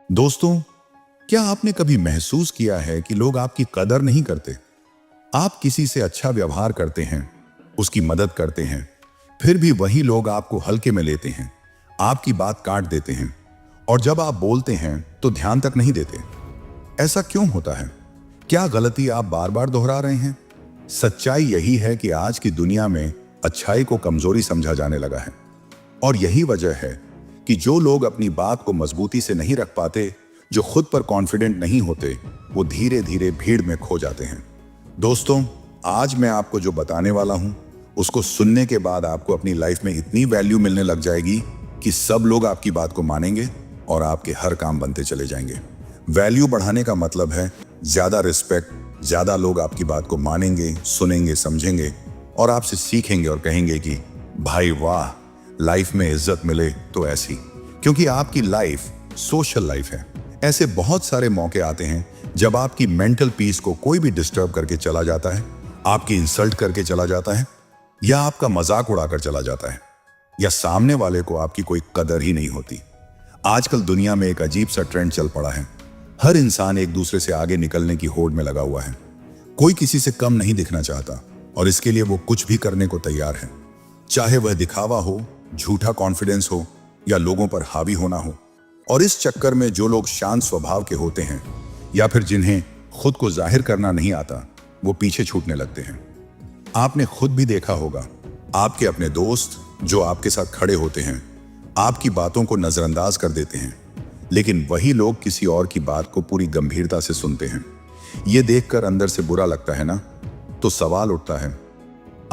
दोस्तों, क्या आपने कभी महसूस किया है कि लोग आपकी कदर नहीं करते? आप किसी से अच्छा व्यवहार करते हैं, उसकी मदद करते हैं, फिर भी वही लोग आपको हल्के में लेते हैं, आपकी बात काट देते हैं और जब आप बोलते हैं तो ध्यान तक नहीं देते। ऐसा क्यों होता है? क्या गलती आप बार बार दोहरा रहे हैं? सच्चाई यही है कि आज की दुनिया में अच्छाई को कमजोरी समझा जाने लगा है और यही वजह है कि जो लोग अपनी बात को मजबूती से नहीं रख पाते, जो खुद पर कॉन्फिडेंट नहीं होते, वो धीरे धीरे भीड़ में खो जाते हैं। दोस्तों, आज मैं आपको जो बताने वाला हूं, उसको सुनने के बाद आपको अपनी लाइफ में इतनी वैल्यू मिलने लग जाएगी कि सब लोग आपकी बात को मानेंगे और आपके हर काम बनते चले जाएंगे। वैल्यू बढ़ाने का मतलब है ज्यादा रिस्पेक्ट, ज्यादा लोग आपकी बात को मानेंगे, सुनेंगे, समझेंगे और आपसे सीखेंगे और कहेंगे कि भाई वाह, लाइफ में इज्जत मिले तो ऐसी। क्योंकि आपकी लाइफ सोशल लाइफ है। ऐसे बहुत सारे मौके आते हैं जब आपकी मेंटल पीस को कोई भी डिस्टर्ब करके चला जाता है, आपकी इंसल्ट करके चला जाता है, या आपका मजाक उड़ाकर चला जाता है, या सामने वाले को आपकी कोई कदर ही नहीं होती। आजकल दुनिया में एक अजीब सा ट्रेंड चल पड़ा है। हर इंसान एक दूसरे से आगे निकलने की होड़ में लगा हुआ है। कोई किसी से कम नहीं दिखना चाहता और इसके लिए वो कुछ भी करने को तैयार है, चाहे वह दिखावा हो, झूठा कॉन्फिडेंस हो या लोगों पर हावी होना हो। और इस चक्कर में जो लोग शांत स्वभाव के होते हैं या फिर जिन्हें खुद को जाहिर करना नहीं आता, वो पीछे छूटने लगते हैं। आपने खुद भी देखा होगा, आपके अपने दोस्त जो आपके साथ खड़े होते हैं, आपकी बातों को नजरअंदाज कर देते हैं, लेकिन वही लोग किसी और की बात को पूरी गंभीरता से सुनते हैं। ये देखकर अंदर से बुरा लगता है ना? तो सवाल उठता है,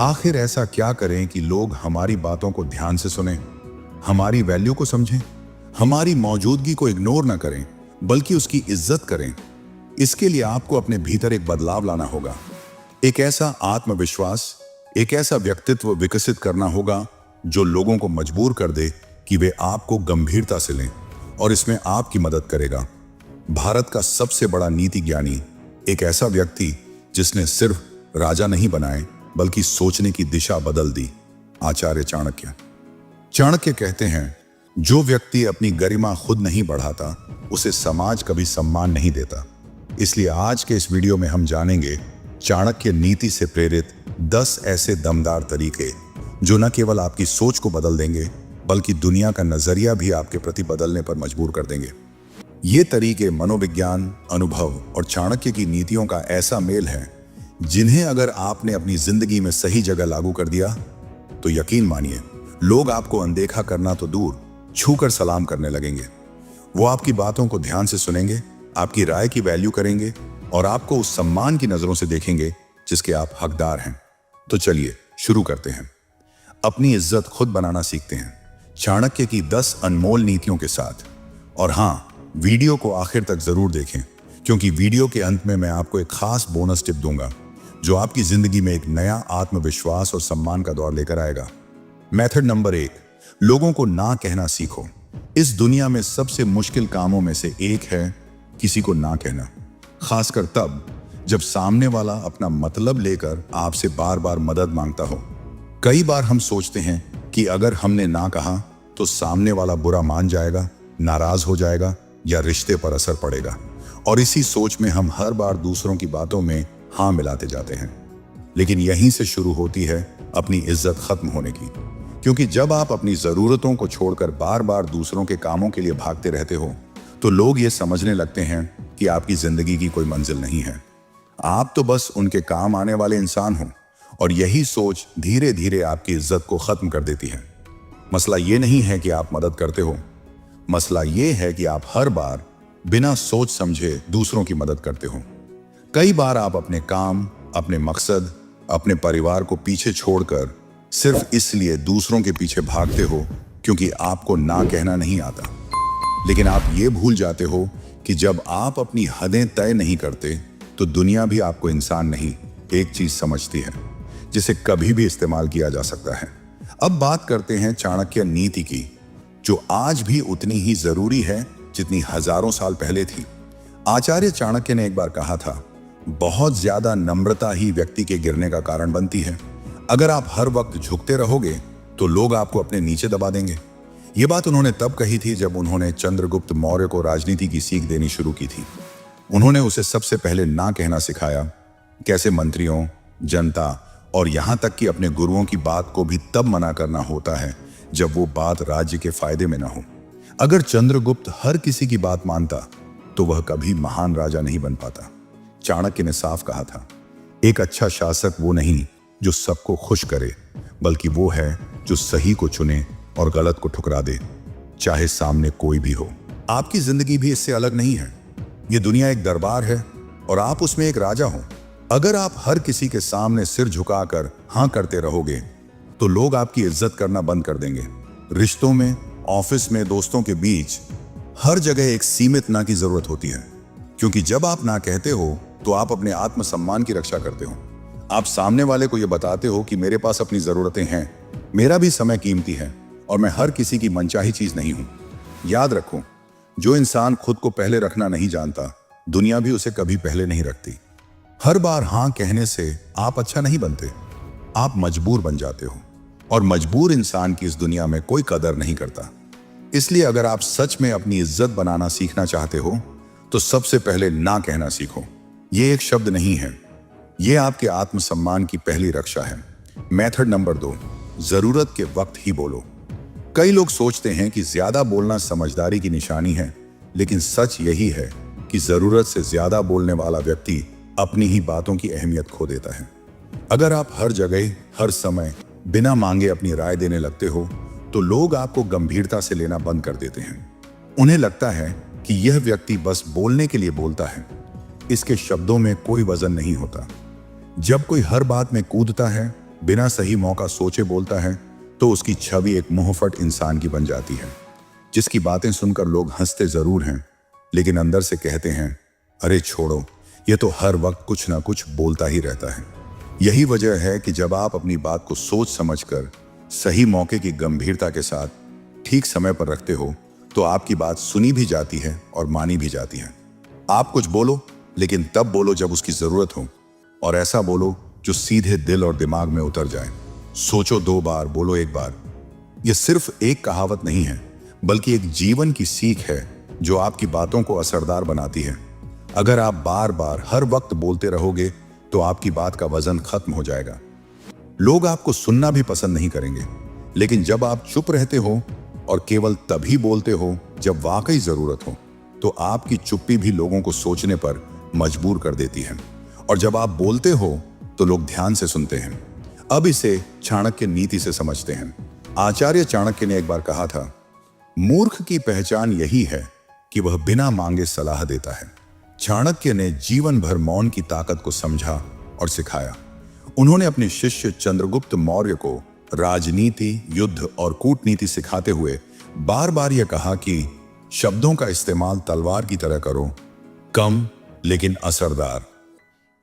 आखिर ऐसा क्या करें कि लोग हमारी बातों को ध्यान से सुनें, हमारी वैल्यू को समझें, हमारी मौजूदगी को इग्नोर ना करें बल्कि उसकी इज्जत करें? इसके लिए आपको अपने भीतर एक बदलाव लाना होगा। एक ऐसा आत्मविश्वास, एक ऐसा व्यक्तित्व विकसित करना होगा जो लोगों को मजबूर कर दे कि वे आपको गंभीरता से लें और इसमें आपकी मदद करेगा। भारत का सबसे बड़ा नीति ज्ञानी, एक ऐसा व्यक्ति जिसने सिर्फ राजा नहीं बनाए बल्कि सोचने की दिशा बदल दी, आचार्य चाणक्य। चाणक्य कहते हैं, जो व्यक्ति अपनी गरिमा खुद नहीं बढ़ाता, उसे समाज कभी सम्मान नहीं देता। इसलिए आज के इस वीडियो में हम जानेंगे चाणक्य नीति से प्रेरित 10 ऐसे दमदार तरीके जो न केवल आपकी सोच को बदल देंगे बल्कि दुनिया का नजरिया भी आपके प्रति बदलने पर मजबूर कर देंगे। ये तरीके मनोविज्ञान, अनुभव और चाणक्य की नीतियों का ऐसा मेल है जिन्हें अगर आपने अपनी जिंदगी में सही जगह लागू कर दिया तो यकीन मानिए, लोग आपको अनदेखा करना तो दूर, छूकर सलाम करने लगेंगे। वो आपकी बातों को ध्यान से सुनेंगे, आपकी राय की वैल्यू करेंगे और आपको उस सम्मान की नजरों से देखेंगे जिसके आप हकदार हैं। तो चलिए शुरू करते हैं। अपनी इज्जत खुद बनाना सीखते हैं, चाणक्य की 10 अनमोल नीतियों के साथ। और हाँ, वीडियो को आखिर तक जरूर देखें, क्योंकि वीडियो के अंत में मैं आपको एक खास बोनस टिप दूंगा जो आपकी जिंदगी में एक नया आत्मविश्वास और सम्मान का दौर लेकर आएगा। मेथड नंबर 1, लोगों को ना कहना सीखो। इस दुनिया में सबसे मुश्किल कामों में से एक है किसी को ना कहना, खासकर तब जब सामने वाला अपना मतलब लेकर आपसे बार बार मदद मांगता हो। कई बार हम सोचते हैं कि अगर हमने ना कहा तो सामने वाला बुरा मान जाएगा, नाराज हो जाएगा या रिश्ते पर असर पड़ेगा, और इसी सोच में हम हर बार दूसरों की बातों में हाँ मिलाते जाते हैं। लेकिन यहीं से शुरू होती है अपनी इज्जत खत्म होने की, क्योंकि जब आप अपनी जरूरतों को छोड़कर बार बार दूसरों के कामों के लिए भागते रहते हो तो लोग ये समझने लगते हैं कि आपकी जिंदगी की कोई मंजिल नहीं है, आप तो बस उनके काम आने वाले इंसान हो। और यही सोच धीरे धीरे आपकी इज्जत को खत्म कर देती है। मसला ये नहीं है कि आप मदद करते हो, मसला ये है कि आप हर बार बिना सोच समझे दूसरों की मदद करते हो। कई बार आप अपने काम, अपने मकसद, अपने परिवार को पीछे छोड़कर सिर्फ इसलिए दूसरों के पीछे भागते हो क्योंकि आपको ना कहना नहीं आता। लेकिन आप ये भूल जाते हो कि जब आप अपनी हदें तय नहीं करते तो दुनिया भी आपको इंसान नहीं, एक चीज समझती है जिसे कभी भी इस्तेमाल किया जा सकता है। अब बात करते हैं चाणक्य नीति की, जो आज भी उतनी ही जरूरी है जितनी हजारों साल पहले थी। आचार्य चाणक्य ने एक बार कहा था, बहुत ज्यादा नम्रता ही व्यक्ति के गिरने का कारण बनती है। अगर आप हर वक्त झुकते रहोगे तो लोग आपको अपने नीचे दबा देंगे। ये बात उन्होंने तब कही थी जब उन्होंने चंद्रगुप्त मौर्य को राजनीति की सीख देनी शुरू की थी। उन्होंने उसे सबसे पहले ना कहना सिखाया, कैसे मंत्रियों, जनता और यहां तक कि अपने गुरुओं की बात को भी तब मना करना होता है जब वो बात राज्य के फायदे में ना हो। अगर चंद्रगुप्त हर किसी की बात मानता तो वह कभी महान राजा नहीं बन पाता। चाणक्य ने साफ कहा था, एक अच्छा शासक वो नहीं जो सबको खुश करे, बल्कि वो है जो सही को चुने और गलत को ठुकरा दे, चाहे सामने कोई भी हो। आपकी जिंदगी भी इससे अलग नहीं है। ये दुनिया एक दरबार है और आप उसमें एक राजा हो। अगर आप हर किसी के सामने सिर झुकाकर हाँ करते रहोगे तो लोग आपकी इज्जत करना बंद कर देंगे। रिश्तों में, ऑफिस में, दोस्तों के बीच, हर जगह एक सीमित ना की जरूरत होती है, क्योंकि जब आप ना कहते हो तो आप अपने आत्मसम्मान की रक्षा करते हो। आप सामने वाले को यह बताते हो कि मेरे पास अपनी जरूरतें हैं, मेरा भी समय कीमती है और मैं हर किसी की मनचाही चीज नहीं हूं। याद रखो, जो इंसान खुद को पहले रखना नहीं जानता, दुनिया भी उसे कभी पहले नहीं रखती। हर बार हां कहने से आप अच्छा नहीं बनते, आप मजबूर बन जाते हो, और मजबूर इंसान की इस दुनिया में कोई कदर नहीं करता। इसलिए अगर आप सच में अपनी इज्जत बनाना सीखना चाहते हो तो सबसे पहले ना कहना सीखो। ये एक शब्द नहीं है, ये आपके आत्मसम्मान की पहली रक्षा है। मेथड नंबर 2, जरूरत के वक्त ही बोलो। कई लोग सोचते हैं कि ज्यादा बोलना समझदारी की निशानी है, लेकिन सच यही है कि जरूरत से ज्यादा बोलने वाला व्यक्ति अपनी ही बातों की अहमियत खो देता है। अगर आप हर जगह, हर समय बिना मांगे अपनी राय देने लगते हो तो लोग आपको गंभीरता से लेना बंद कर देते हैं। उन्हें लगता है कि यह व्यक्ति बस बोलने के लिए बोलता है, इसके शब्दों में कोई वजन नहीं होता। जब कोई हर बात में कूदता है, बिना सही मौका सोचे बोलता है, तो उसकी छवि एक मुंहफट इंसान की बन जाती है, जिसकी बातें सुनकर लोग हंसते जरूर हैं, लेकिन अंदर से कहते हैं, अरे छोड़ो, ये तो हर वक्त कुछ ना कुछ बोलता ही रहता है। यही वजह है कि जब आप अपनी बात को सोच समझकर सही मौके की गंभीरता के साथ ठीक समय पर रखते हो तो आपकी बात सुनी भी जाती है और मानी भी जाती है। आप कुछ बोलो, लेकिन तब बोलो जब उसकी जरूरत हो, और ऐसा बोलो जो सीधे दिल और दिमाग में उतर जाए। सोचो 2 बार, बोलो 1 बार। यह सिर्फ एक कहावत नहीं है, बल्कि एक जीवन की सीख है जो आपकी बातों को असरदार बनाती है। अगर आप बार बार हर वक्त बोलते रहोगे तो आपकी बात का वजन खत्म हो जाएगा। लोग आपको सुनना भी पसंद नहीं करेंगे, लेकिन जब आप चुप रहते हो और केवल तभी बोलते हो जब वाकई जरूरत हो, तो आपकी चुप्पी भी लोगों को सोचने पर मजबूर कर देती है। और जब आप बोलते हो तो लोग ध्यान से सुनते हैं। अब इसे चाणक्य नीति से समझते हैं। आचार्य चाणक्य ने एक बार कहा था, मूर्ख की पहचान यही है कि वह बिना मांगे सलाह देता है। चाणक्य ने जीवन भर मौन की ताकत को समझा और सिखाया। उन्होंने अपने शिष्य चंद्रगुप्त मौर्य को राजनीति, युद्ध और कूटनीति सिखाते हुए बार बार यह कहा कि शब्दों का इस्तेमाल तलवार की तरह करो, कम लेकिन असरदार।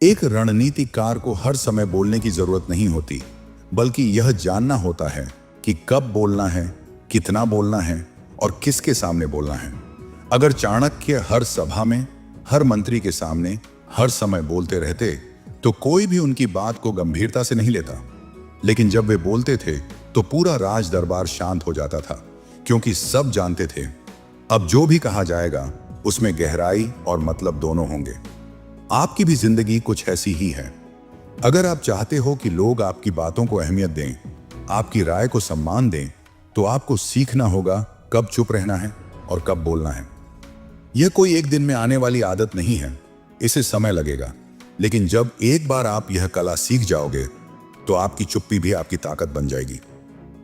एक रणनीतिकार को हर समय बोलने की जरूरत नहीं होती, बल्कि यह जानना होता है कि कब बोलना है, कितना बोलना है और किसके सामने बोलना है। अगर चाणक्य हर सभा में, हर मंत्री के सामने हर समय बोलते रहते तो कोई भी उनकी बात को गंभीरता से नहीं लेता, लेकिन जब वे बोलते थे तो पूरा राज दरबार शांत हो जाता था, क्योंकि सब जानते थे अब जो भी कहा जाएगा उसमें गहराई और मतलब दोनों होंगे। आपकी भी जिंदगी कुछ ऐसी ही है। अगर आप चाहते हो कि लोग आपकी बातों को अहमियत दें, आपकी राय को सम्मान दें, तो आपको सीखना होगा कब चुप रहना है और कब बोलना है। यह कोई एक दिन में आने वाली आदत नहीं है, इसे समय लगेगा, लेकिन जब एक बार आप यह कला सीख जाओगे तो आपकी चुप्पी भी आपकी ताकत बन जाएगी।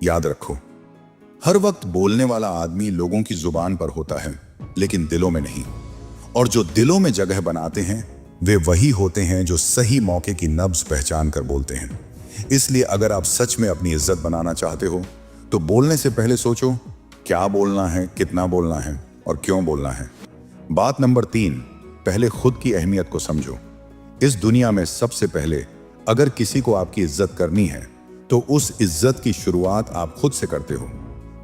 याद रखो, हर वक्त बोलने वाला आदमी लोगों की जुबान पर होता है, लेकिन दिलों में नहीं। और जो दिलों में जगह बनाते हैं वे वही होते हैं जो सही मौके की नब्ज पहचान कर बोलते हैं। इसलिए अगर आप सच में अपनी इज्जत बनाना चाहते हो तो बोलने से पहले सोचो क्या बोलना है, कितना बोलना है और क्यों बोलना है। बात नंबर 3, पहले खुद की अहमियत को समझो। इस दुनिया में सबसे पहले अगर किसी को आपकी इज्जत करनी है तो उस इज्जत की शुरुआत आप खुद से करते हो।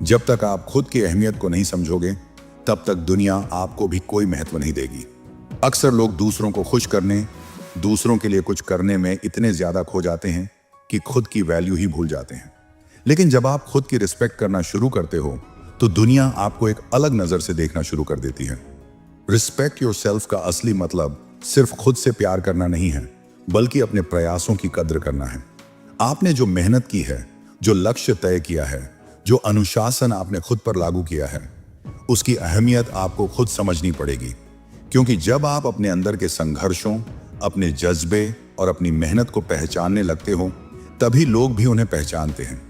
जब तक आप खुद की अहमियत को नहीं समझोगे तब तक दुनिया आपको भी कोई महत्व नहीं देगी। अक्सर लोग दूसरों को खुश करने, दूसरों के लिए कुछ करने में इतने ज्यादा खो जाते हैं कि खुद की वैल्यू ही भूल जाते हैं। लेकिन जब आप खुद की रिस्पेक्ट करना शुरू करते हो तो दुनिया आपको एक अलग नजर से देखना शुरू कर देती है। रिस्पेक्ट योरसेल्फ का असली मतलब सिर्फ खुद से प्यार करना नहीं है, बल्कि अपने प्रयासों की कद्र करना है। आपने जो मेहनत की है, जो लक्ष्य तय किया है, जो अनुशासन आपने खुद पर लागू किया है, उसकी अहमियत आपको खुद समझनी पड़ेगी। क्योंकि जब आप अपने अंदर के संघर्षों, अपने जज्बे और अपनी मेहनत को पहचानने लगते हो, तभी लोग भी उन्हें पहचानते हैं।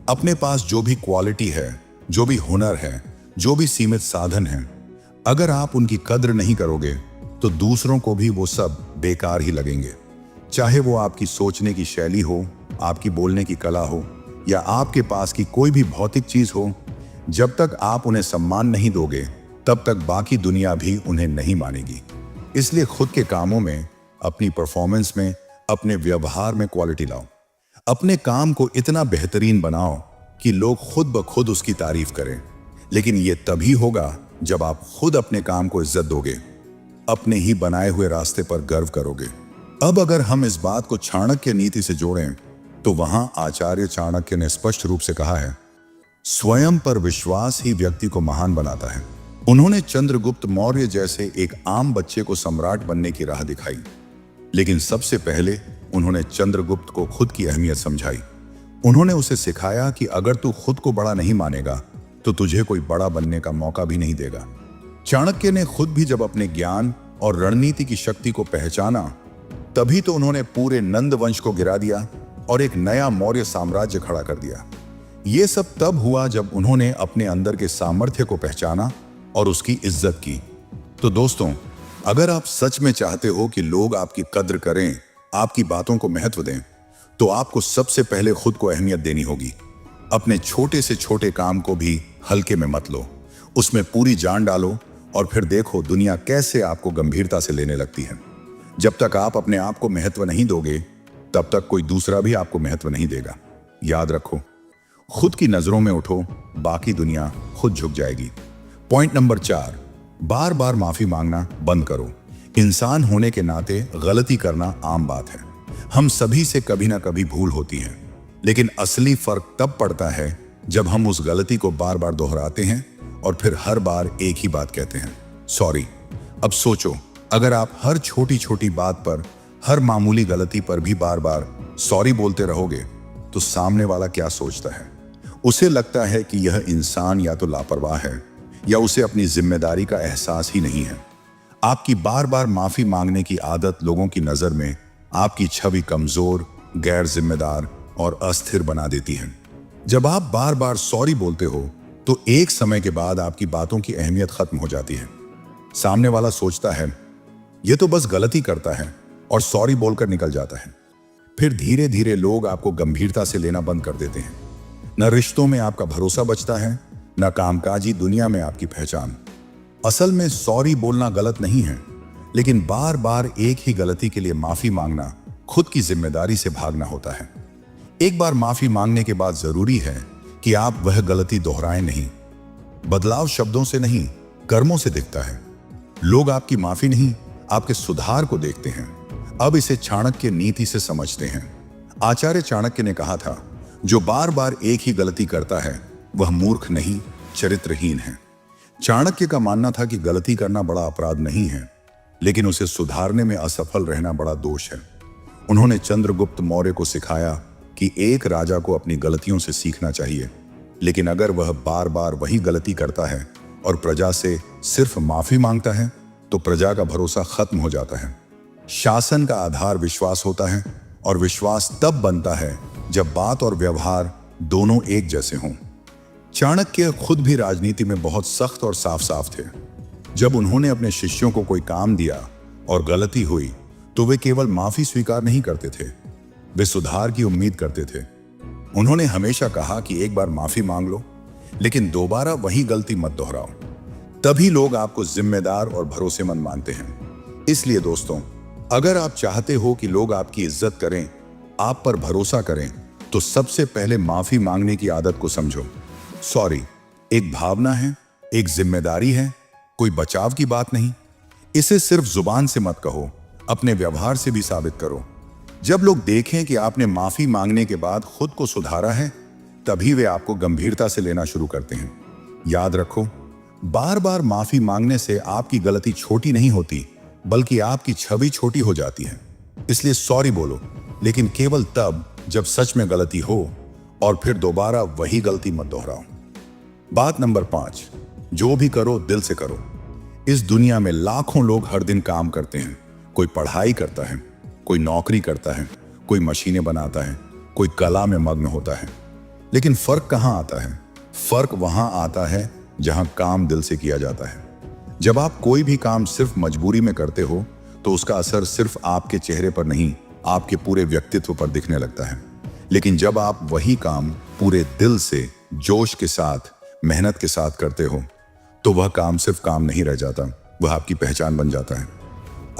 अपने पास जो भी क्वालिटी है, जो भी हुनर है, जो भी सीमित साधन है, अगर आप उनकी कद्र नहीं करोगे तो दूसरों को भी वो सब बेकार ही लगेंगे। चाहे वो आपकी सोचने की शैली हो, आपकी बोलने की कला हो, या आपके पास की कोई भी भौतिक चीज हो, जब तक आप उन्हें सम्मान नहीं दोगे तब तक बाकी दुनिया भी उन्हें नहीं मानेगी। इसलिए खुद के कामों में, अपनी परफॉर्मेंस में, अपने व्यवहार में क्वालिटी लाओ। अपने काम को इतना बेहतरीन बनाओ कि लोग खुद ब खुद उसकी तारीफ करें। लेकिन यह तभी होगा जब आप खुद अपने काम को इज्जत दोगे, अपने ही बनाए हुए रास्ते पर गर्व करोगे। अब अगर हम इस बात को चाणक्य नीति से जोड़ें तो वहां आचार्य चाणक्य ने स्पष्ट रूप से कहा है, स्वयं पर विश्वास ही व्यक्ति को महान बनाता है। उन्होंने चंद्रगुप्त मौर्य जैसे एक आम बच्चे को सम्राट बनने की राह दिखाई, लेकिन सबसे पहले उन्होंने चंद्रगुप्त को खुद की अहमियत समझाई। उन्होंने उसे सिखाया कि अगर तू खुद को बड़ा नहीं मानेगा तो तुझे कोई बड़ा बनने का मौका भी नहीं देगा। चाणक्य ने खुद भी जब अपने ज्ञान और रणनीति की शक्ति को पहचाना, तभी तो उन्होंने पूरे नंद वंश को गिरा दिया और एक नया मौर्य साम्राज्य खड़ा कर दिया। ये सब तब हुआ जब उन्होंने अपने अंदर के सामर्थ्य को पहचाना और उसकी इज्जत की। तो दोस्तों, अगर आप सच में चाहते हो कि लोग आपकी कद्र करें, आपकी बातों को महत्व दें, तो आपको सबसे पहले खुद को अहमियत देनी होगी। अपने छोटे से छोटे काम को भी हल्के में मत लो, उसमें पूरी जान डालो और फिर देखो दुनिया कैसे आपको गंभीरता से लेने लगती है। जब तक आप अपने आप को महत्व नहीं दोगे, तब तक कोई दूसरा भी आपको महत्व नहीं देगा। याद रखो, खुद की नजरों में उठो, बाकी दुनिया खुद झुक जाएगी। पॉइंट नंबर 4, बार बार माफी मांगना बंद करो। इंसान होने के नाते गलती करना आम बात है। हम सभी से कभी ना कभी भूल होती है, लेकिन असली फर्क तब पड़ता है जब हम उस गलती को बार बार दोहराते हैं और फिर हर बार एक ही बात कहते हैं, सॉरी। अब सोचो, अगर आप हर छोटी छोटी बात पर, हर मामूली गलती पर भी बार बार सॉरी बोलते रहोगे, तो सामने वाला क्या सोचता है? उसे लगता है कि यह इंसान या तो लापरवाह है या उसे अपनी जिम्मेदारी का एहसास ही नहीं है। आपकी बार बार माफी मांगने की आदत लोगों की नजर में आपकी छवि कमजोर, गैर जिम्मेदार और अस्थिर बना देती है। जब आप बार बार सॉरी बोलते हो तो एक समय के बाद आपकी बातों की अहमियत खत्म हो जाती है। सामने वाला सोचता है यह तो बस गलती करता है और सॉरी बोलकर निकल जाता है। फिर धीरे धीरे लोग आपको गंभीरता से लेना बंद कर देते हैं। न रिश्तों में आपका भरोसा बचता है, न कामकाजी दुनिया में आपकी पहचान। असल में सॉरी बोलना गलत नहीं है, लेकिन बार बार एक ही गलती के लिए माफी मांगना खुद की जिम्मेदारी से भागना होता है। एक बार माफी मांगने के बाद जरूरी है कि आप वह गलती दोहराएं नहीं। बदलाव शब्दों से नहीं, कर्मों से दिखता है। लोग आपकी माफी नहीं, आपके सुधार को देखते हैं। अब इसे चाणक्य नीति से समझते हैं। आचार्य चाणक्य ने कहा था, जो बार बार एक ही गलती करता है वह मूर्ख नहीं, चरित्रहीन है। चाणक्य का मानना था कि गलती करना बड़ा अपराध नहीं है, लेकिन उसे सुधारने में असफल रहना बड़ा दोष है। उन्होंने चंद्रगुप्त मौर्य को सिखाया कि एक राजा को अपनी गलतियों से सीखना चाहिए, लेकिन अगर वह बार बार वही गलती करता है और प्रजा से सिर्फ माफी मांगता है तो प्रजा का भरोसा खत्म हो जाता है। शासन का आधार विश्वास होता है और विश्वास तब बनता है जब बात और व्यवहार दोनों एक जैसे हों। चाणक्य खुद भी राजनीति में बहुत सख्त और साफ साफ थे। जब उन्होंने अपने शिष्यों को कोई काम दिया और गलती हुई तो वे केवल माफी स्वीकार नहीं करते थे, वे सुधार की उम्मीद करते थे। उन्होंने हमेशा कहा कि एक बार माफी मांग लो, लेकिन दोबारा वही गलती मत दोहराओ। तभी लोग आपको जिम्मेदार और भरोसेमंद मानते हैं। इसलिए दोस्तों, अगर आप चाहते हो कि लोग आपकी इज्जत करें, आप पर भरोसा करें, तो सबसे पहले माफी मांगने की आदत को समझो। सॉरी एक भावना है, एक जिम्मेदारी है, कोई बचाव की बात नहीं। इसे सिर्फ जुबान से मत कहो, अपने व्यवहार से भी साबित करो। जब लोग देखें कि आपने माफी मांगने के बाद खुद को सुधारा है, तभी वे आपको गंभीरता से लेना शुरू करते हैं। याद रखो, बार बार माफी मांगने से आपकी गलती छोटी नहीं होती, बल्कि आपकी छवि छोटी हो जाती है। इसलिए सॉरी बोलो, लेकिन केवल तब जब सच में गलती हो, और फिर दोबारा वही गलती मत दोहराओ। बात नंबर 5, जो भी करो दिल से करो। इस दुनिया में लाखों लोग हर दिन काम करते हैं। कोई पढ़ाई करता है, कोई नौकरी करता है, कोई मशीनें बनाता है, कोई कला में मग्न होता है। लेकिन फर्क कहाँ आता है? फर्क वहां आता है जहां काम दिल से किया जाता है। जब आप कोई भी काम सिर्फ मजबूरी में करते हो, तो उसका असर सिर्फ आपके चेहरे पर नहीं, आपके पूरे व्यक्तित्व पर दिखने लगता है। लेकिन जब आप वही काम पूरे दिल से, जोश के साथ, मेहनत के साथ करते हो, तो वह काम सिर्फ काम नहीं रह जाता, वह आपकी पहचान बन जाता है।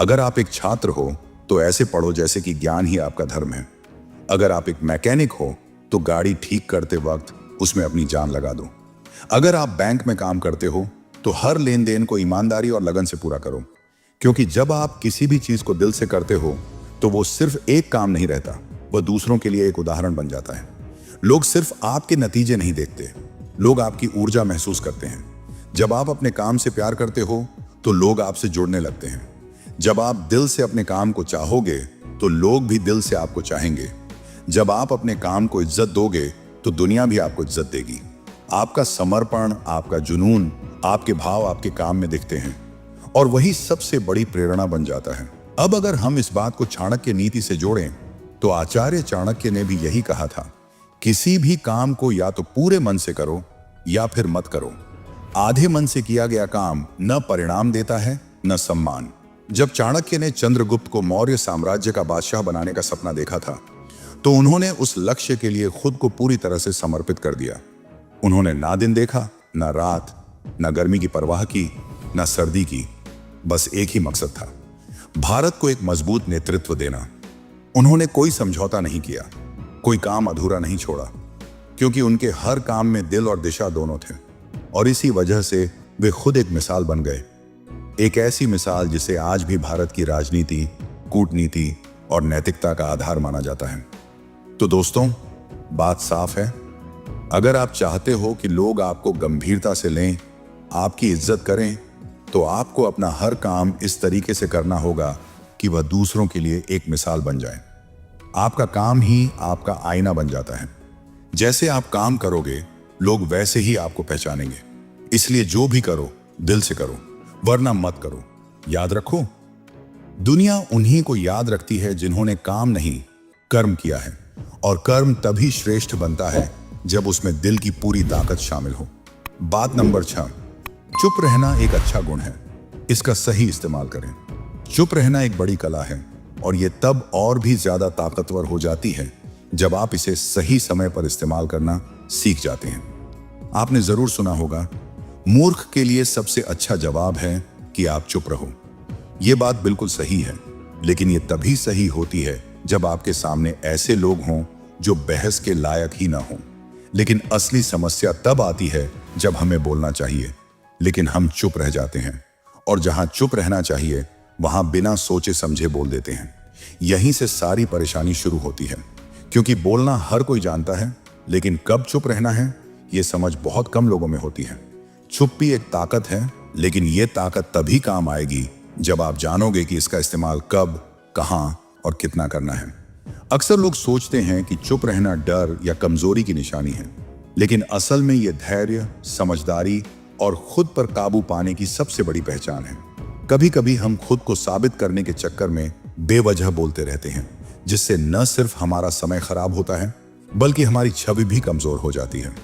अगर आप एक छात्र हो तो ऐसे पढ़ो जैसे कि ज्ञान ही आपका धर्म है। अगर आप एक मैकेनिक हो तो गाड़ी ठीक करते वक्त उसमें अपनी जान लगा दो। अगर आप बैंक में काम करते हो तो हर लेन देन को ईमानदारी और लगन से पूरा करो, क्योंकि जब आप किसी भी चीज को दिल से करते हो तो वो सिर्फ एक काम नहीं रहता, वह दूसरों के लिए एक उदाहरण बन जाता है। लोग सिर्फ आपके नतीजे नहीं देखते, लोग आपकी ऊर्जा महसूस करते हैं। जब आप अपने काम से प्यार करते हो तो लोग आपसे जुड़ने लगते हैं। जब आप दिल से अपने काम को चाहोगे तो लोग भी दिल से आपको चाहेंगे। जब आप अपने काम को इज्जत दोगे तो दुनिया भी आपको इज्जत देगी। आपका समर्पण, आपका जुनून, आपके भाव आपके काम में दिखते हैं, और वही सबसे बड़ी प्रेरणा बन जाता है। अब अगर हम इस बात को चाणक्य नीति से जोड़ें तो आचार्य चाणक्य ने भी यही कहा था, किसी भी काम को या तो पूरे मन से करो या फिर मत करो। आधे मन से किया गया काम न परिणाम देता है न सम्मान। जब चाणक्य ने चंद्रगुप्त को मौर्य साम्राज्य का बादशाह बनाने का सपना देखा था, तो उन्होंने उस लक्ष्य के लिए खुद को पूरी तरह से समर्पित कर दिया। उन्होंने ना दिन देखा, ना रात, ना गर्मी की परवाह की, ना सर्दी की, बस एक ही मकसद था, भारत को एक मजबूत नेतृत्व देना। उन्होंने कोई समझौता नहीं किया, कोई काम अधूरा नहीं छोड़ा, क्योंकि उनके हर काम में दिल और दिशा दोनों थे। और इसी वजह से वे खुद एक मिसाल बन गए, एक ऐसी मिसाल जिसे आज भी भारत की राजनीति, कूटनीति और नैतिकता का आधार माना जाता है। तो दोस्तों, बात साफ है, अगर आप चाहते हो कि लोग आपको गंभीरता से लें, आपकी इज्जत करें, तो आपको अपना हर काम इस तरीके से करना होगा कि वह दूसरों के लिए एक मिसाल बन जाए। आपका काम ही आपका आईना बन जाता है। जैसे आप काम करोगे, लोग वैसे ही आपको पहचानेंगे। इसलिए जो भी करो दिल से करो, वरना मत करो। याद रखो, दुनिया उन्हीं को याद रखती है जिन्होंने काम नहीं, कर्म किया है, और कर्म तभी श्रेष्ठ बनता है जब उसमें दिल की पूरी ताकत शामिल हो। बात नंबर 6, चुप रहना एक अच्छा गुण है, इसका सही इस्तेमाल करें। चुप रहना एक बड़ी कला है, और यह तब और भी ज्यादा ताकतवर हो जाती है जब आप इसे सही समय पर इस्तेमाल करना सीख जाते हैं। आपने जरूर सुना होगा, मूर्ख के लिए सबसे अच्छा जवाब है कि आप चुप रहो। यह बात बिल्कुल सही है, लेकिन यह तभी सही होती है जब आपके सामने ऐसे लोग हों जो बहस के लायक ही ना हों। लेकिन असली समस्या तब आती है जब हमें बोलना चाहिए, लेकिन हम चुप रह जाते हैं, और जहां चुप रहना चाहिए वहां बिना सोचे समझे बोल देते हैं। यहीं से सारी परेशानी शुरू होती है, क्योंकि बोलना हर कोई जानता है, लेकिन कब चुप रहना है यह समझ बहुत कम लोगों में होती है। चुप्पी एक ताकत है, लेकिन यह ताकत तभी काम आएगी जब आप जानोगे कि इसका इस्तेमाल कब, कहां और कितना करना है। अक्सर लोग सोचते हैं कि चुप रहना डर या कमजोरी की निशानी है, लेकिन असल में यह धैर्य, समझदारी और खुद पर काबू पाने की सबसे बड़ी पहचान है। कभी कभी हम खुद को साबित करने के चक्कर में बेवजह बोलते रहते हैं, जिससे न सिर्फ हमारा समय खराब होता है, बल्कि हमारी छवि भी कमजोर हो जाती है।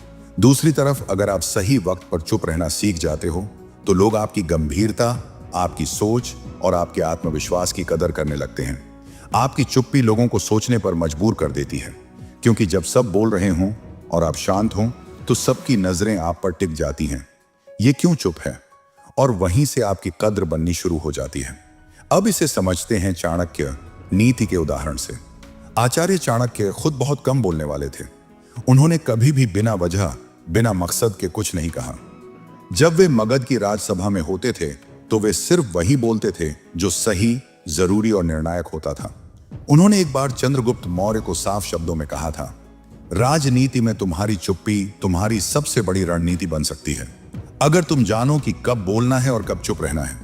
दूसरी तरफ अगर आप सही वक्त पर चुप रहना सीख जाते हो, तो लोग आपकी गंभीरता, आपकी सोच और आपके आत्मविश्वास की कदर करने लगते हैं। आपकी चुप्पी लोगों को सोचने पर मजबूर कर देती है, क्योंकि जब सब बोल रहे हों और आप शांत हों, तो सबकी नजरें आप पर टिक जाती हैं। ये क्यों चुप है? और वहीं से आपकी कद्र बननी शुरू हो जाती है। अब इसे समझते हैं चाणक्य नीति के उदाहरण से। आचार्य चाणक्य खुद बहुत कम बोलने वाले थे। उन्होंने कभी भी बिना वजह, बिना मकसद के कुछ नहीं कहा। जब वे मगध की राजसभा में होते थे, तो वे सिर्फ वही बोलते थे जो सही, जरूरी और निर्णायक होता था। उन्होंने एक बार चंद्रगुप्त मौर्य को साफ शब्दों में कहा था, राजनीति में तुम्हारी चुप्पी तुम्हारी सबसे बड़ी रणनीति बन सकती है। अगर तुम जानो कि कब बोलना है और कब चुप रहना है।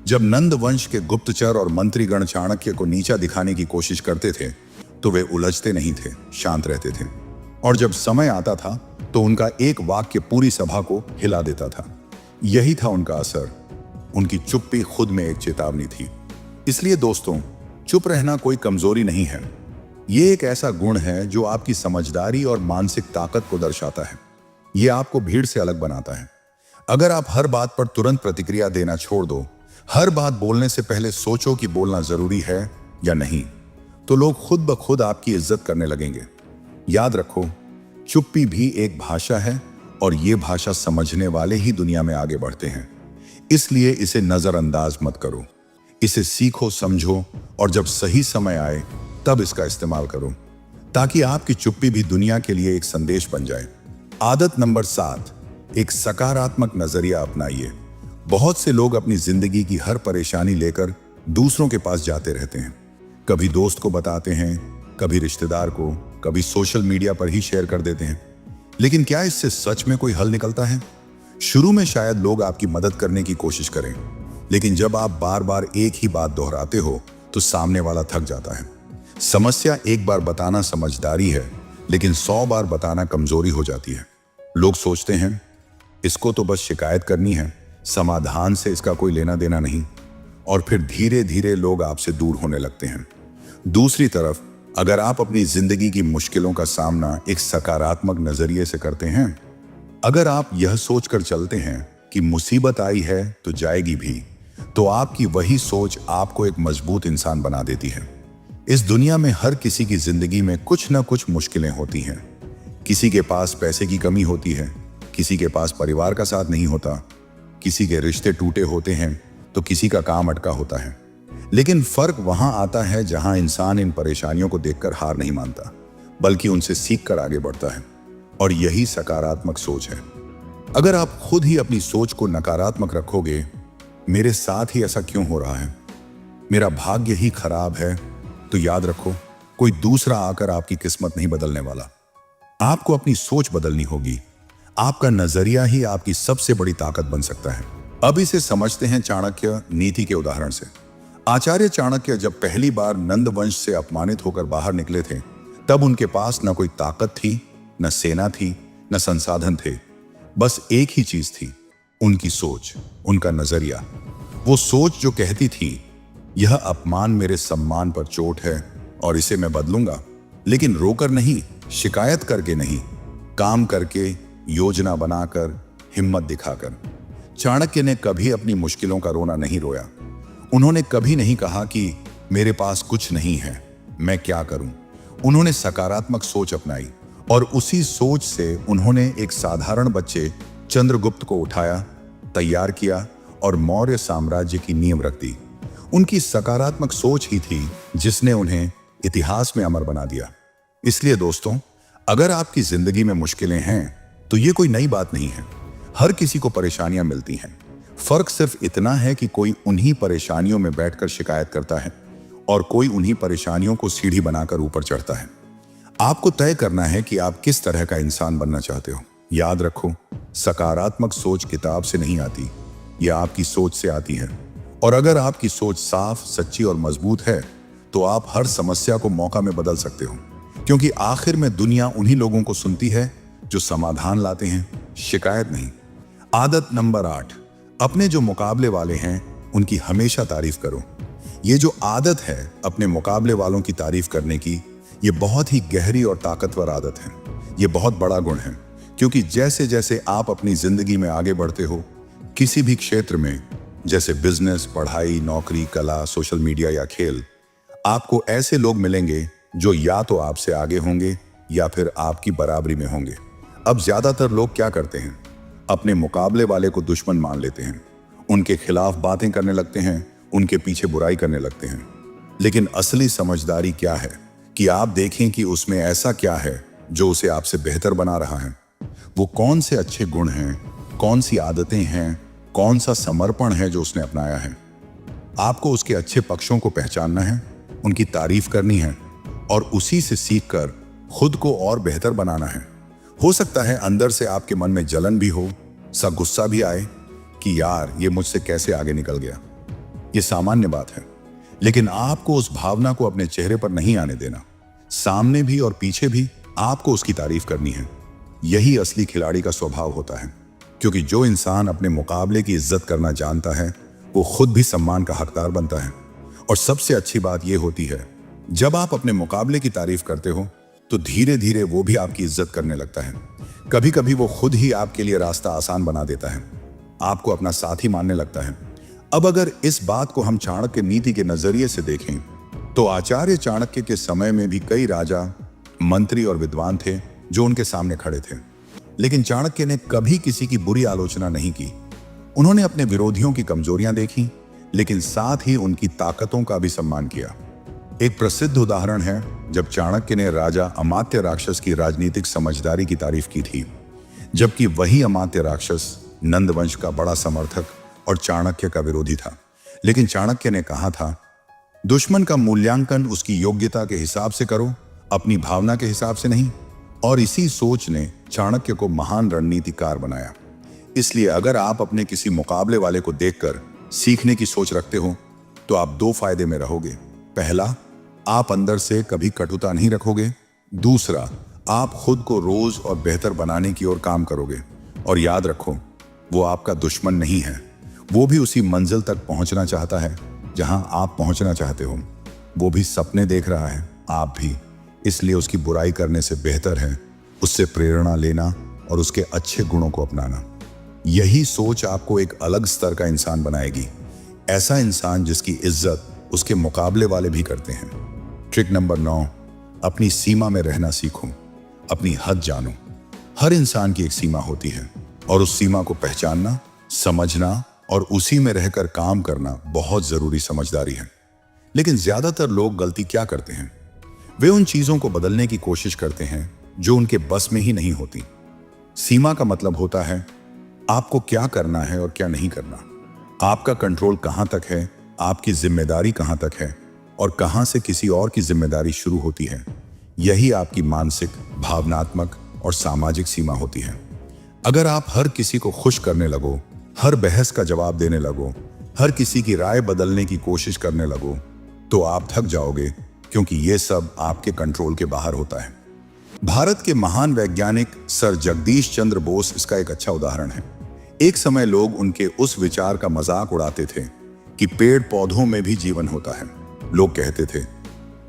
जब नंद वंश के गुप्तचर और मंत्रीगण चाणक्य को नीचा दिखाने की कोशिश करते थे तो वे उलझते नहीं थे, शांत रहते थे। और जब समय आता था तो उनका एक वाक्य पूरी सभा को हिला देता था। यही था उनका असर। उनकी चुप्पी खुद में एक चेतावनी थी। इसलिए दोस्तों, चुप रहना कोई कमजोरी नहीं है। ये एक ऐसा गुण है जो आपकी समझदारी और मानसिक ताकत को दर्शाता है। ये आपको भीड़ से अलग बनाता है। अगर आप हर बात पर तुरंत प्रतिक्रिया देना छोड़ दो, हर बात बोलने से पहले सोचो कि बोलना जरूरी है या नहीं, तो लोग खुद ब खुद आपकी इज्जत करने लगेंगे। याद रखो, चुप्पी भी एक भाषा है और ये भाषा समझने वाले ही दुनिया में आगे बढ़ते हैं। इसलिए इसे नजरअंदाज मत करो। इसे सीखो, समझो और जब सही समय आए तब इसका इस्तेमाल करो, ताकि आपकी चुप्पी भी दुनिया के लिए एक संदेश बन जाए। आदत नंबर 7, एक सकारात्मक नजरिया अपनाइए। बहुत से लोग अपनी जिंदगी की हर परेशानी लेकर दूसरों के पास जाते रहते हैं। कभी दोस्त को बताते हैं, कभी रिश्तेदार को, कभी सोशल मीडिया पर ही शेयर कर देते हैं। लेकिन क्या इससे सच में कोई हल निकलता है? शुरू में शायद लोग आपकी मदद करने की कोशिश करें, लेकिन जब आप बार बार एक ही बात दोहराते हो तो सामने वाला थक जाता है। समस्या एक बार बताना समझदारी है, लेकिन 100 बार बताना कमजोरी हो जाती है। लोग सोचते हैं इसको तो बस शिकायत करनी है, समाधान से इसका कोई लेना देना नहीं, और फिर धीरे धीरे लोग आपसे दूर होने लगते हैं। दूसरी तरफ, अगर आप अपनी जिंदगी की मुश्किलों का सामना एक सकारात्मक नजरिए से करते हैं, अगर आप यह सोचकर चलते हैं कि मुसीबत आई है तो जाएगी भी, तो आपकी वही सोच आपको एक मजबूत इंसान बना देती है। इस दुनिया में हर किसी की जिंदगी में कुछ ना कुछ मुश्किलें होती हैं। किसी के पास पैसे की कमी होती है, किसी के पास परिवार का साथ नहीं होता, किसी के रिश्ते टूटे होते हैं तो किसी का काम अटका होता है। लेकिन फर्क वहां आता है जहां इंसान इन परेशानियों को देखकर हार नहीं मानता, बल्कि उनसे सीखकर आगे बढ़ता है। और यही सकारात्मक सोच है। अगर आप खुद ही अपनी सोच को नकारात्मक रखोगे, मेरे साथ ही ऐसा क्यों हो रहा है, मेरा भाग्य ही खराब है, तो याद रखो, कोई दूसरा आकर आपकी किस्मत नहीं बदलने वाला। आपको अपनी सोच बदलनी होगी। आपका नजरिया ही आपकी सबसे बड़ी ताकत बन सकता है। अब इसे समझते हैं चाणक्य नीति के उदाहरण से। आचार्य चाणक्य जब पहली बार नंद वंश से अपमानित होकर बाहर निकले थे, तब उनके पास न कोई ताकत थी, न सेना थी, न संसाधन थे। बस एक ही चीज थी, उनकी सोच, उनका नजरिया। वो सोच जो कहती थी, यह अपमान मेरे सम्मान पर चोट है और इसे मैं बदलूंगा, लेकिन रोकर नहीं, शिकायत करके नहीं, काम करके, योजना बनाकर, हिम्मत दिखाकर। चाणक्य ने कभी अपनी मुश्किलों का रोना नहीं रोया। उन्होंने कभी नहीं कहा कि मेरे पास कुछ नहीं है, मैं क्या करूं। उन्होंने सकारात्मक सोच अपनाई और उसी सोच से उन्होंने एक साधारण बच्चे चंद्रगुप्त को उठाया, तैयार किया और मौर्य साम्राज्य की नींव रख दी। उनकी सकारात्मक सोच ही थी जिसने उन्हें इतिहास में अमर बना दिया। इसलिए दोस्तों, अगर आपकी जिंदगी में मुश्किलें हैं तो ये कोई नई बात नहीं है। हर किसी को परेशानियां मिलती हैं। फर्क सिर्फ इतना है कि कोई उन्हीं परेशानियों में बैठकर शिकायत करता है और कोई उन्हीं परेशानियों को सीढ़ी बनाकर ऊपर चढ़ता है। आपको तय करना है कि आप किस तरह का इंसान बनना चाहते हो। याद रखो, सकारात्मक सोच किताब से नहीं आती, यह आपकी सोच से आती है। और अगर आपकी सोच साफ, सच्ची और मजबूत है तो आप हर समस्या को मौका में बदल सकते हो, क्योंकि आखिर में दुनिया उन्हीं लोगों को सुनती है जो समाधान लाते हैं, शिकायत नहीं। आदत नंबर 8, अपने जो मुकाबले वाले हैं उनकी हमेशा तारीफ करो। ये जो आदत है अपने मुकाबले वालों की तारीफ करने की, ये बहुत ही गहरी और ताकतवर आदत है। ये बहुत बड़ा गुण है, क्योंकि जैसे जैसे आप अपनी जिंदगी में आगे बढ़ते हो, किसी भी क्षेत्र में, जैसे बिजनेस, पढ़ाई, नौकरी, कला, सोशल मीडिया या खेल, आपको ऐसे लोग मिलेंगे जो या तो आपसे आगे होंगे या फिर आपकी बराबरी में होंगे। अब ज्यादातर लोग क्या करते हैं, अपने मुकाबले वाले को दुश्मन मान लेते हैं, उनके खिलाफ बातें करने लगते हैं, उनके पीछे बुराई करने लगते हैं। लेकिन असली समझदारी क्या है कि आप देखें कि उसमें ऐसा क्या है जो उसे आपसे बेहतर बना रहा है। वो कौन से अच्छे गुण हैं, कौन सी आदतें हैं, कौन सा समर्पण है जो उसने अपनाया है। आपको उसके अच्छे पक्षों को पहचानना है, उनकी तारीफ करनी है और उसी से सीखकर खुद को और बेहतर बनाना है। हो सकता है अंदर से आपके मन में जलन भी हो, सा गुस्सा भी आए कि यार ये मुझसे कैसे आगे निकल गया। ये सामान्य बात है, लेकिन आपको उस भावना को अपने चेहरे पर नहीं आने देना। सामने भी और पीछे भी आपको उसकी तारीफ करनी है। यही असली खिलाड़ी का स्वभाव होता है, क्योंकि जो इंसान अपने मुकाबले की इज्जत करना जानता है वो खुद भी सम्मान का हकदार बनता है। और सबसे अच्छी बात यह होती है, जब आप अपने मुकाबले की तारीफ करते हो तो धीरे धीरे वो भी आपकी इज्जत करने लगता है। कभी कभी वो खुद ही आपके लिए रास्ता आसान बना देता है, आपको अपना साथी मानने लगता है। अब अगर इस बात को हम चाणक्य नीति के नजरिए से देखें तो आचार्य चाणक्य के समय में भी कई राजा, मंत्री और विद्वान थे जो उनके सामने खड़े थे, लेकिन चाणक्य ने कभी किसी की बुरी आलोचना नहीं की। उन्होंने अपने विरोधियों की कमजोरियां देखी, लेकिन साथ ही उनकी ताकतों का भी सम्मान किया। एक प्रसिद्ध उदाहरण है जब चाणक्य ने राजा अमात्य राक्षस की राजनीतिक समझदारी की तारीफ की थी, जबकि वही अमात्य राक्षस नंद वंश का बड़ा समर्थक और चाणक्य का विरोधी था। लेकिन चाणक्य ने कहा था, दुश्मन का मूल्यांकन उसकी योग्यता के हिसाब से करो, अपनी भावना के हिसाब से नहीं। और इसी सोच ने चाणक्य को महान रणनीतिकार बनाया। इसलिए अगर आप अपने किसी मुकाबले वाले को देखकर सीखने की सोच रखते हो तो आप दो फायदे में रहोगे। पहला, आप अंदर से कभी कटुता नहीं रखोगे। दूसरा, आप खुद को रोज और बेहतर बनाने की ओर काम करोगे। और याद रखो, वो आपका दुश्मन नहीं है, वो भी उसी मंजिल तक पहुंचना चाहता है जहां आप पहुंचना चाहते हो। वो भी सपने देख रहा है, आप भी। इसलिए उसकी बुराई करने से बेहतर है उससे प्रेरणा लेना और उसके अच्छे गुणों को अपनाना। यही सोच आपको एक अलग स्तर का इंसान बनाएगी, ऐसा इंसान जिसकी इज्जत उसके मुकाबले वाले भी करते हैं। ट्रिक नंबर 9, अपनी सीमा में रहना सीखो, अपनी हद जानो। हर इंसान की एक सीमा होती है और उस सीमा को पहचानना, समझना और उसी में रहकर काम करना बहुत जरूरी समझदारी है। लेकिन ज्यादातर लोग गलती क्या करते हैं, वे उन चीजों को बदलने की कोशिश करते हैं जो उनके बस में ही नहीं होती। सीमा का मतलब होता है आपको क्या करना है और क्या नहीं करना। आपका कंट्रोल कहां तक है, आपकी जिम्मेदारी कहां तक है और कहां से किसी और की जिम्मेदारी शुरू होती है। यही आपकी मानसिक, भावनात्मक और सामाजिक सीमा होती है। अगर आप हर किसी को खुश करने लगो, हर बहस का जवाब देने लगो, हर किसी की राय बदलने की कोशिश करने लगो, तो आप थक जाओगे, क्योंकि ये सब आपके कंट्रोल के बाहर होता है। भारत के महान वैज्ञानिक सर जगदीश चंद्र बोस इसका एक अच्छा उदाहरण है। एक समय लोग उनके उस विचार का मजाक उड़ाते थे कि पेड़ पौधों में भी जीवन होता है। लोग कहते थे,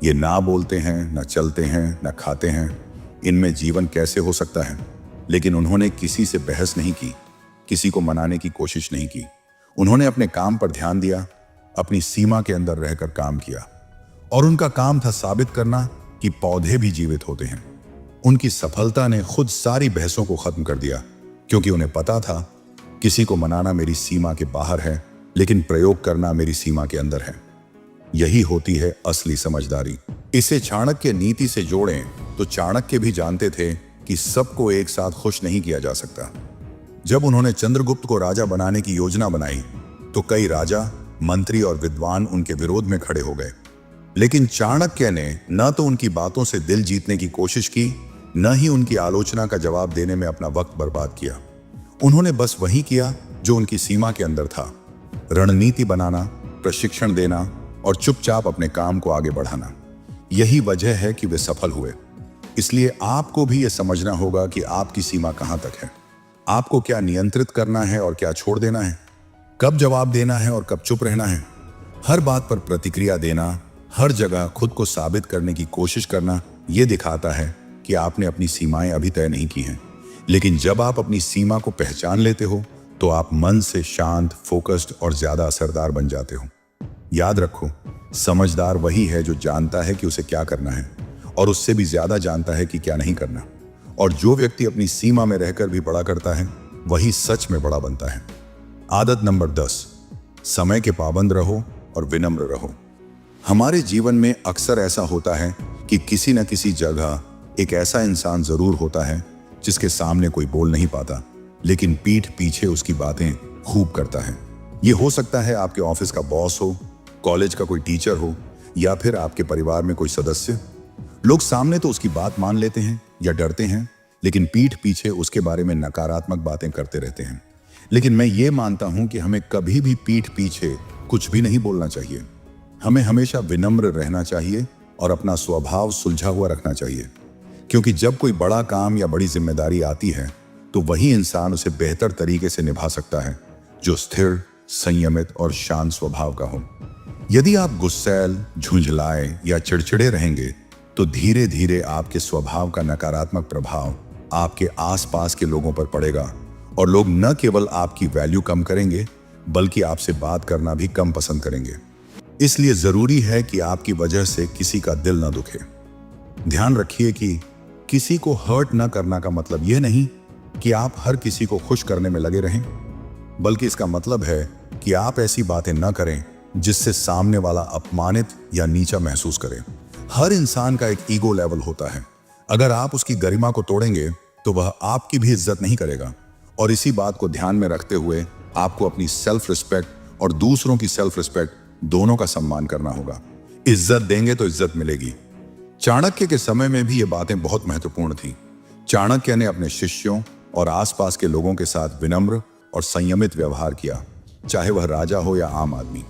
ये ना बोलते हैं, ना चलते हैं, ना खाते हैं, इनमें जीवन कैसे हो सकता है। लेकिन उन्होंने किसी से बहस नहीं की, किसी को मनाने की कोशिश नहीं की। उन्होंने अपने काम पर ध्यान दिया, अपनी सीमा के अंदर रहकर काम किया, और उनका काम था साबित करना कि पौधे भी जीवित होते हैं। उनकी सफलता ने खुद सारी बहसों को खत्म कर दिया, क्योंकि उन्हें पता था किसी को मनाना मेरी सीमा के बाहर है, लेकिन प्रयोग करना मेरी सीमा के अंदर है। यही होती है असली समझदारी। इसे चाणक्य नीति से जोड़ें तो चाणक्य भी जानते थे कि सबको एक साथ खुश नहीं किया जा सकता। जब उन्होंने चंद्रगुप्त को राजा बनाने की योजना बनाई तो कई राजा, मंत्री और विद्वान उनके विरोध में खड़े हो गए। लेकिन चाणक्य ने न तो उनकी बातों से दिल जीतने की कोशिश की, न ही उनकी आलोचना का जवाब देने में अपना वक्त बर्बाद किया। उन्होंने बस वही किया जो उनकी सीमा के अंदर था, रणनीति बनाना, प्रशिक्षण देना और चुपचाप अपने काम को आगे बढ़ाना। यही वजह है कि वे सफल हुए। इसलिए आपको भी यह समझना होगा कि आपकी सीमा कहां तक है, आपको क्या नियंत्रित करना है और क्या छोड़ देना है, कब जवाब देना है और कब चुप रहना है। हर बात पर प्रतिक्रिया देना, हर जगह खुद को साबित करने की कोशिश करना, यह दिखाता है कि आपने अपनी सीमाएं अभी तय नहीं की हैं। लेकिन जब आप अपनी सीमा को पहचान लेते हो तो आप मन से शांत, फोकस्ड और ज्यादा असरदार बन जाते हो। याद रखो, समझदार वही है जो जानता है कि उसे क्या करना है और उससे भी ज्यादा जानता है कि क्या नहीं करना। और जो व्यक्ति अपनी सीमा में रहकर भी बड़ा करता है वही सच में बड़ा बनता है। आदत नंबर 10, समय के पाबंद रहो और विनम्र रहो। हमारे जीवन में अक्सर ऐसा होता है कि किसी न किसी जगह एक ऐसा इंसान जरूर होता है जिसके सामने कोई बोल नहीं पाता, लेकिन पीठ पीछे उसकी बातें खूब करता है। ये हो सकता है आपके ऑफिस का बॉस हो, कॉलेज का कोई टीचर हो, या फिर आपके परिवार में कोई सदस्य। लोग सामने तो उसकी बात मान लेते हैं या डरते हैं, लेकिन पीठ पीछे उसके बारे में नकारात्मक बातें करते रहते हैं। लेकिन मैं ये मानता हूं कि हमें कभी भी पीठ पीछे कुछ भी नहीं बोलना चाहिए। हमें हमेशा विनम्र रहना चाहिए और अपना स्वभाव सुलझा हुआ रखना चाहिए, क्योंकि जब कोई बड़ा काम या बड़ी जिम्मेदारी आती है तो वही इंसान उसे बेहतर तरीके से निभा सकता है जो स्थिर, संयमित और शांत स्वभाव का हो। यदि आप गुस्सैल, झुंझलाए या चिड़चिड़े रहेंगे तो धीरे धीरे आपके स्वभाव का नकारात्मक प्रभाव आपके आसपास के लोगों पर पड़ेगा और लोग न केवल आपकी वैल्यू कम करेंगे बल्कि आपसे बात करना भी कम पसंद करेंगे। इसलिए जरूरी है कि आपकी वजह से किसी का दिल न दुखे। ध्यान रखिए कि किसी को हर्ट न करना का मतलब यह नहीं कि आप हर किसी को खुश करने में लगे रहें, बल्कि इसका मतलब है कि आप ऐसी बातें न करें जिससे सामने वाला अपमानित या नीचा महसूस करे। हर इंसान का एक ईगो लेवल होता है। अगर आप उसकी गरिमा को तोड़ेंगे तो वह आपकी भी इज्जत नहीं करेगा। और इसी बात को ध्यान में रखते हुए आपको अपनी सेल्फ रिस्पेक्ट और दूसरों की सेल्फ रिस्पेक्ट दोनों का सम्मान करना होगा। इज्जत देंगे तो इज्जत मिलेगी। चाणक्य के समय में भी ये बातें बहुत महत्वपूर्ण थी। चाणक्य ने अपने शिष्यों और आसपास के लोगों के साथ विनम्र और संयमित व्यवहार किया, चाहे वह राजा हो या आम आदमी।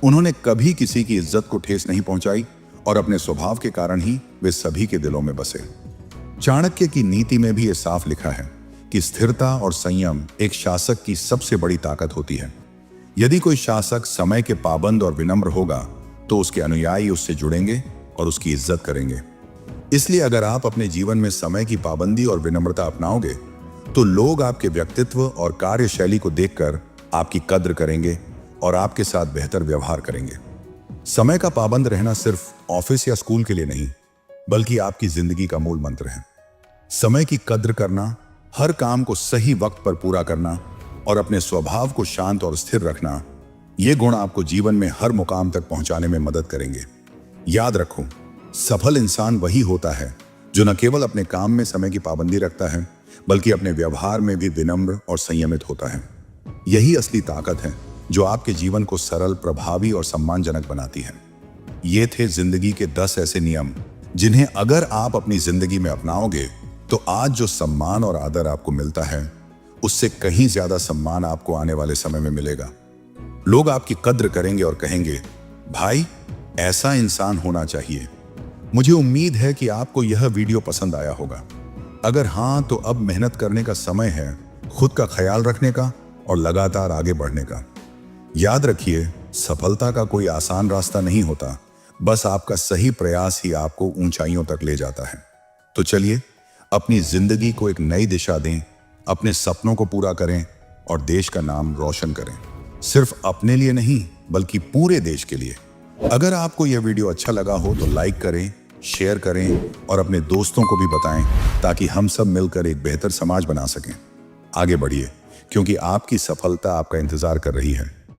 उन्होंने कभी किसी की इज्जत को ठेस नहीं पहुंचाई और अपने स्वभाव के कारण ही वे सभी के दिलों में बसे। चाणक्य की नीति में भी ये साफ लिखा है कि स्थिरता और संयम एक शासक की सबसे बड़ी ताकत होती है। यदि कोई शासक समय के पाबंद और विनम्र होगा तो उसके अनुयायी उससे जुड़ेंगे और उसकी इज्जत करेंगे। इसलिए अगर आप अपने जीवन में समय की पाबंदी और विनम्रता अपनाओगे तो लोग आपके व्यक्तित्व और कार्यशैली को देखकर आपकी कद्र करेंगे और आपके साथ बेहतर व्यवहार करेंगे। समय का पाबंद रहना सिर्फ ऑफिस या स्कूल के लिए नहीं, बल्कि आपकी जिंदगी का मूल मंत्र है। समय की कद्र करना, हर काम को सही वक्त पर पूरा करना और अपने स्वभाव को शांत और स्थिर रखना, ये गुण आपको जीवन में हर मुकाम तक पहुंचाने में मदद करेंगे। याद रखो, सफल इंसान वही होता है जो न केवल अपने काम में समय की पाबंदी रखता है बल्कि अपने व्यवहार में भी विनम्र और संयमित होता है। यही असली ताकत है जो आपके जीवन को सरल, प्रभावी और सम्मानजनक बनाती है। ये थे जिंदगी के 10 ऐसे नियम जिन्हें अगर आप अपनी जिंदगी में अपनाओगे तो आज जो सम्मान और आदर आपको मिलता है उससे कहीं ज्यादा सम्मान आपको आने वाले समय में मिलेगा। लोग आपकी कद्र करेंगे और कहेंगे, भाई ऐसा इंसान होना चाहिए। मुझे उम्मीद है कि आपको यह वीडियो पसंद आया होगा। अगर हाँ तो अब मेहनत करने का समय है, खुद का ख्याल रखने का और लगातार आगे बढ़ने का। याद रखिए, सफलता का कोई आसान रास्ता नहीं होता, बस आपका सही प्रयास ही आपको ऊंचाइयों तक ले जाता है। तो चलिए अपनी जिंदगी को एक नई दिशा दें, अपने सपनों को पूरा करें और देश का नाम रोशन करें। सिर्फ अपने लिए नहीं बल्कि पूरे देश के लिए। अगर आपको यह वीडियो अच्छा लगा हो तो लाइक करें, शेयर करें और अपने दोस्तों को भी बताएं ताकि हम सब मिलकर एक बेहतर समाज बना सकें। आगे बढ़िए, क्योंकि आपकी सफलता आपका इंतजार कर रही है।